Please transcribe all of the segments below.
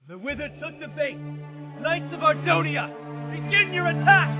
The Wither took the bait! Knights of Ardonia, begin your attack!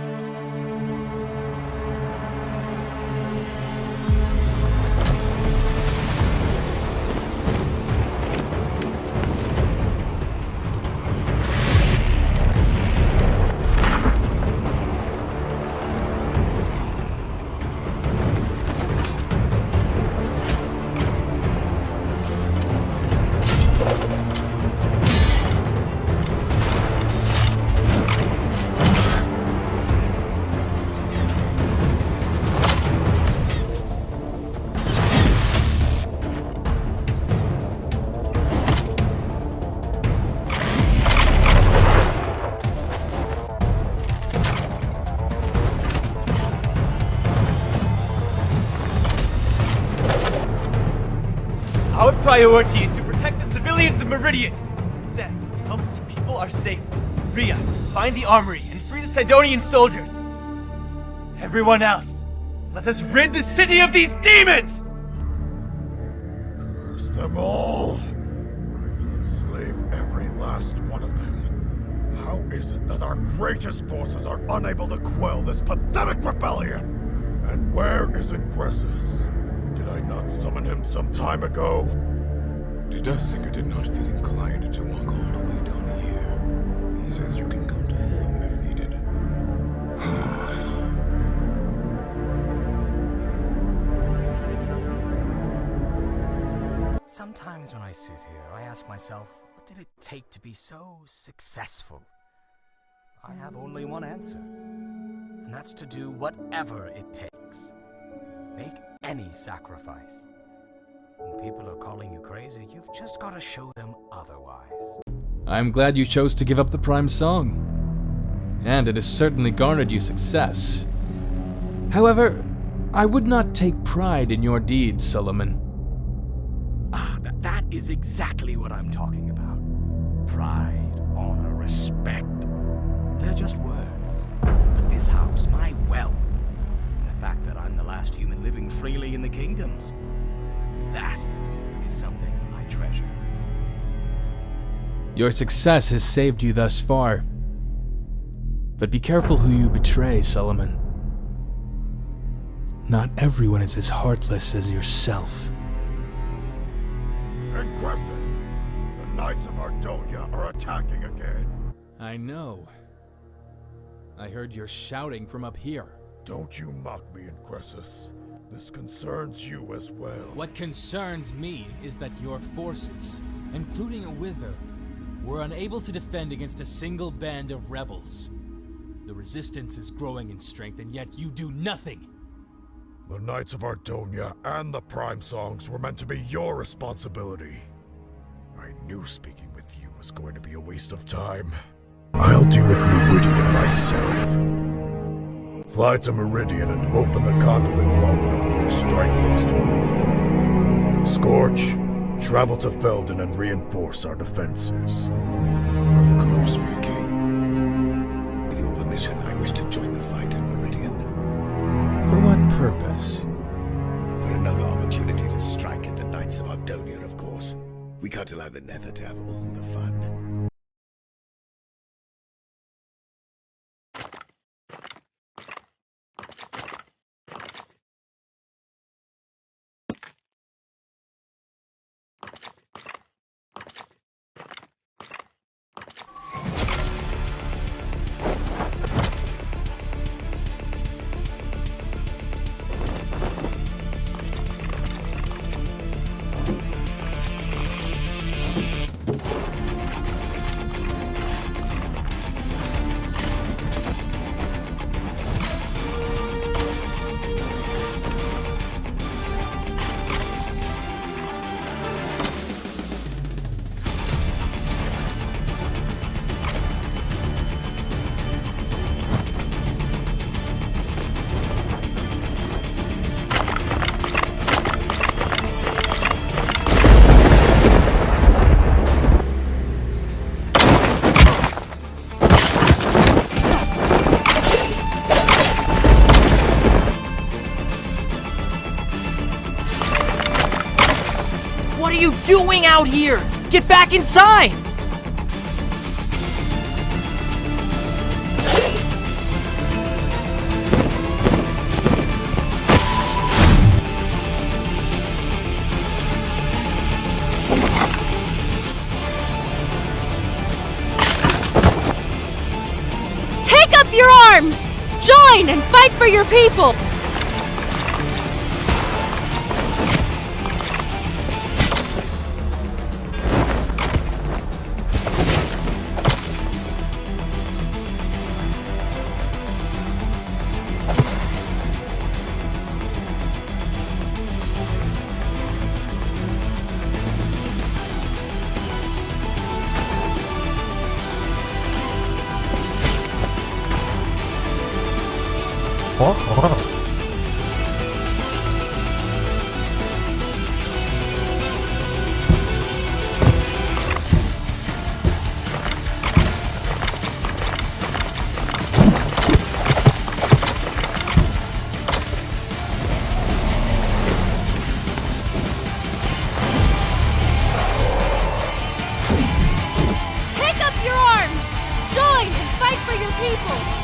Our priority is to protect the civilians of Meridian-Senn. Help see people are safe. Ria, find the armory and free the Sidonian soldiers. Everyone else, let us rid the city of these demons! Curse them all! I will enslave every last one of them. How is it that our greatest forces are unable to quell this pathetic rebellion? And where is Ingressus? Did I not summon him some time ago? The Deathsinger did not feel inclined to walk all the way down here. He says you can come to him if needed. Sometimes when I sit here, I ask myself, what did it take to be so successful? I have only one answer, and that's to do whatever it takes. Make any sacrifice. When people are calling you crazy, you've just got to show them otherwise. I'm glad you chose to give up the Prime Song. And it has certainly garnered you success. However, I would not take pride in your deeds, Solomon. That is exactly what I'm talking about. Pride, honor, respect. They're just words. But this house, my wealth, and the fact that I'm the last human living freely in the kingdoms, that is something I treasure. Your success has saved you thus far. But be careful who you betray, Solomon. Not everyone is as heartless as yourself. Ingressus! The Knights of Ardonia are attacking again. I know. I heard your shouting from up here. Don't you mock me, Ingressus. This concerns you as well. What concerns me is that your forces, including a Wither, were unable to defend against a single band of rebels. The resistance is growing in strength, and yet you do nothing. The Knights of Ardonia and the Prime Songs were meant to be your responsibility. I knew speaking with you was going to be a waste of time. I'll deal with Meridian myself. Fly to Meridian and open the conduit long enough for a strike force to move through. Scorch, travel to Felden and reinforce our defenses. Of course, my king. With your permission, I wish to join the fight at Meridian. For what purpose? For another opportunity to strike at the Knights of Ardonia, of course. We can't allow the Nether to have all the fun. What are you doing out here? Get back inside! your people! Take up your arms! Join and fight for your people!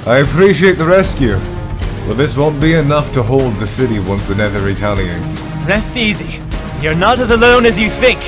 I appreciate the rescue, but this won't be enough to hold the city once the Nether retaliates. Rest easy. You're not as alone as you think.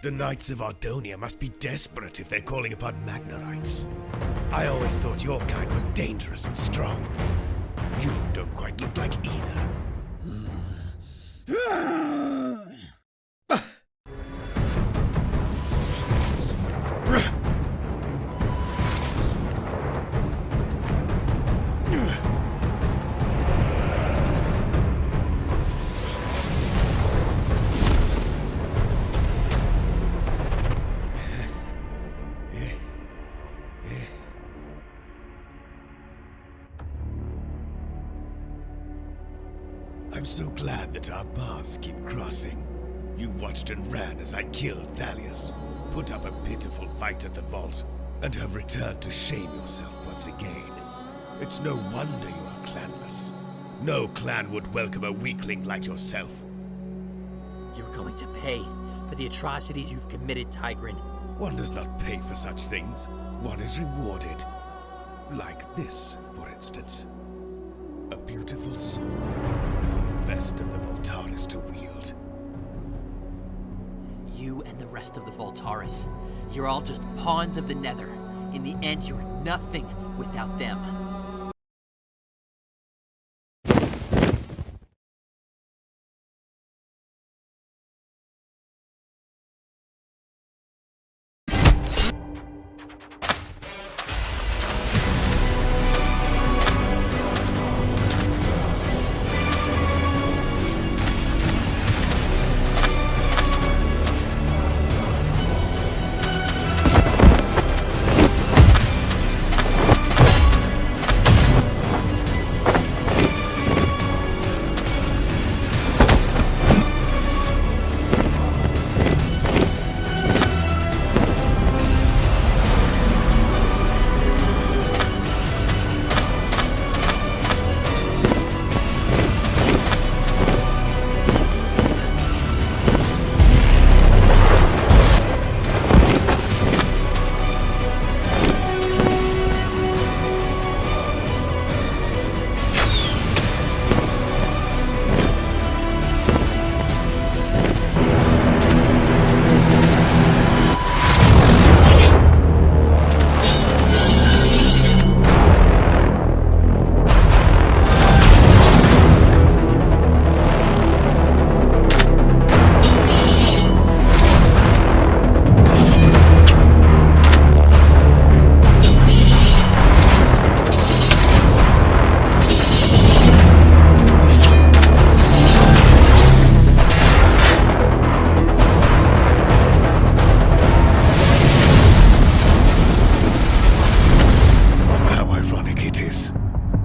The Knights of Ardonia must be desperate if they're calling upon Magnarites. I always thought your kind was dangerous and strong. You don't quite look like either. I'm so glad that our paths keep crossing. You watched and ran as I killed Thalius, put up a pitiful fight at the vault, and have returned to shame yourself once again. It's no wonder you are clanless. No clan would welcome a weakling like yourself. You're going to pay for the atrocities you've committed, Tigrin. One does not pay for such things. One is rewarded. Like this, for instance. A beautiful sword for the best of the Voltaris to wield. You and the rest of the Voltaris, you're all just pawns of the Nether. In the end, you're nothing without them.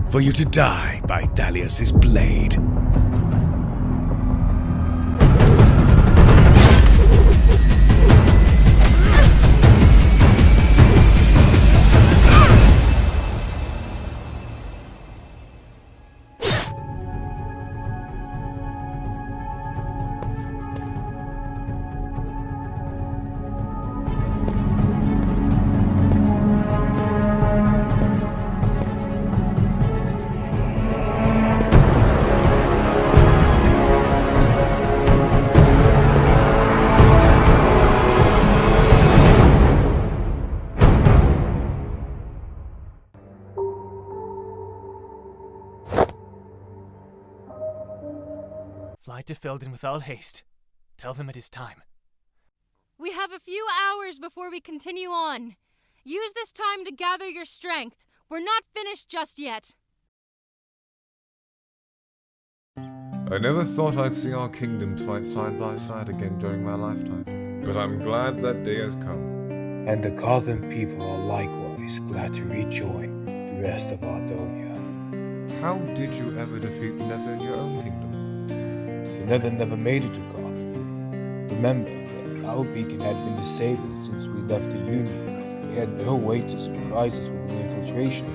For you to die by Thalius's blade. Fly to Felden with all haste. Tell them it is time. We have a few hours before we continue on. Use this time to gather your strength. We're not finished just yet. I never thought I'd see our kingdoms fight side by side again during my lifetime, but I'm glad that day has come. And the Gotham people are likewise glad to rejoin the rest of Ardonia. How did you ever defeat the Nether in your own kingdom? The Nether never made it to Gotham. Remember that our beacon had been disabled since we left the Union. We had no way to surprise us with an infiltration.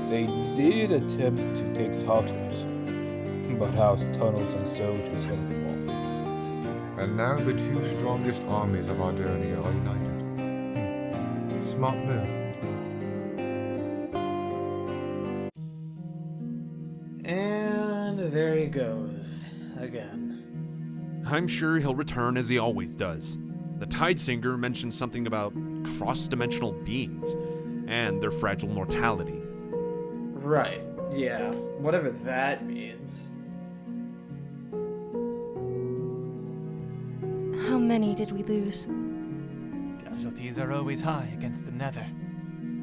They did attempt to take Tartarus, but our tunnels and soldiers held them off. And now the two strongest armies of Ardonia are united. Smart move. And there he goes, again. I'm sure he'll return as he always does. The Tidesinger mentioned something about cross-dimensional beings and their fragile mortality. Right, yeah, whatever that means. How many did we lose? Casualties are always high against the Nether.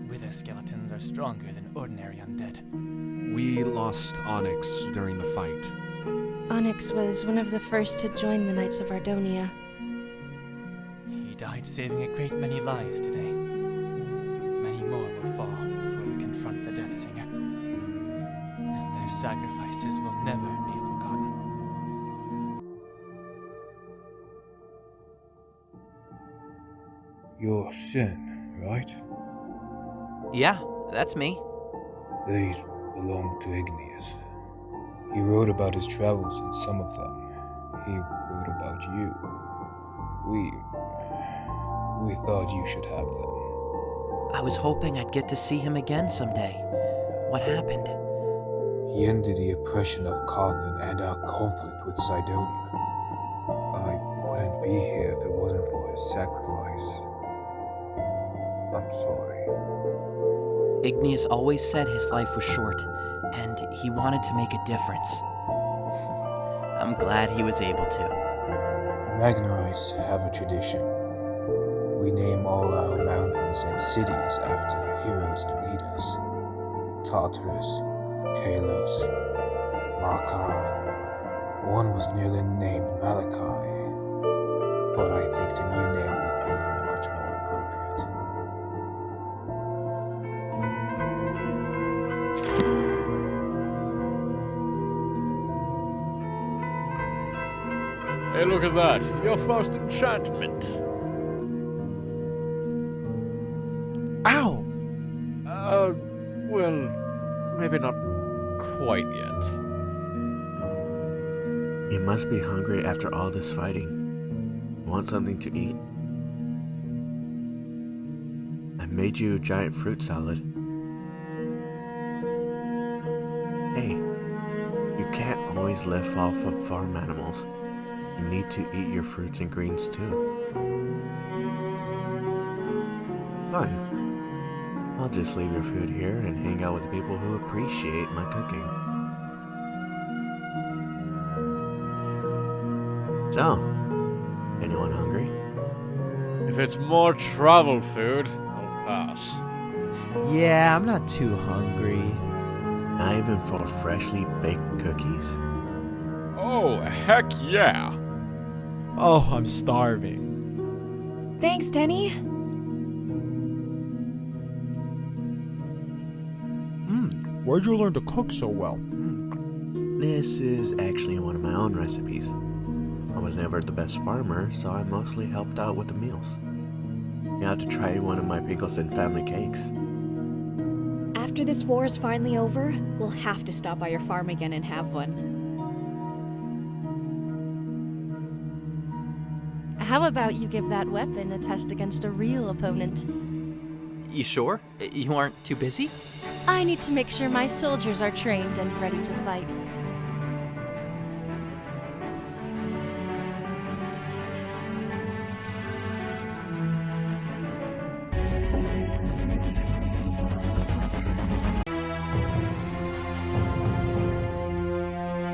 Wither skeletons are stronger than ordinary undead. We lost Onyx during the fight. Onyx was one of the first to join the Knights of Ardonia. He died saving a great many lives today. Many more will fall before we confront the Deathsinger. And their sacrifices will never be forgotten. You're Sen, right? Yeah, that's me. These belong to Igneous. He wrote about his travels in some of them. He wrote about you. We thought you should have them. I was hoping I'd get to see him again someday. What happened? He ended the oppression of Cawthon and our conflict with Cydonia. I wouldn't be here if it wasn't for his sacrifice. I'm sorry. Igneous always said his life was short, and he wanted to make a difference. I'm glad he was able to. Magnerites have a tradition. We name all our mountains and cities after heroes and leaders. Tartarus, Kalos, Makar. One was nearly named Malachi, but I think the new name would be much more appropriate. Hey, look at that. Your first enchantment. Ow! Well, maybe not quite yet. You must be hungry after all this fighting. Want something to eat? I made you a giant fruit salad. Hey, you can't always live off of farm animals. You need to eat your fruits and greens too. Fine. I'll just leave your food here and hang out with people who appreciate my cooking. So, anyone hungry? If it's more travel food, I'll pass. Yeah, I'm not too hungry. Not even for freshly baked cookies? Oh, heck yeah! Oh, I'm starving. Thanks, Denny. Where'd you learn to cook so well? This is actually one of my own recipes. I was never the best farmer, so I mostly helped out with the meals. You have to try one of my pickles and family cakes. After this war is finally over, we'll have to stop by your farm again and have one. How about you give that weapon a test against a real opponent? You sure? You aren't too busy? I need to make sure my soldiers are trained and ready to fight.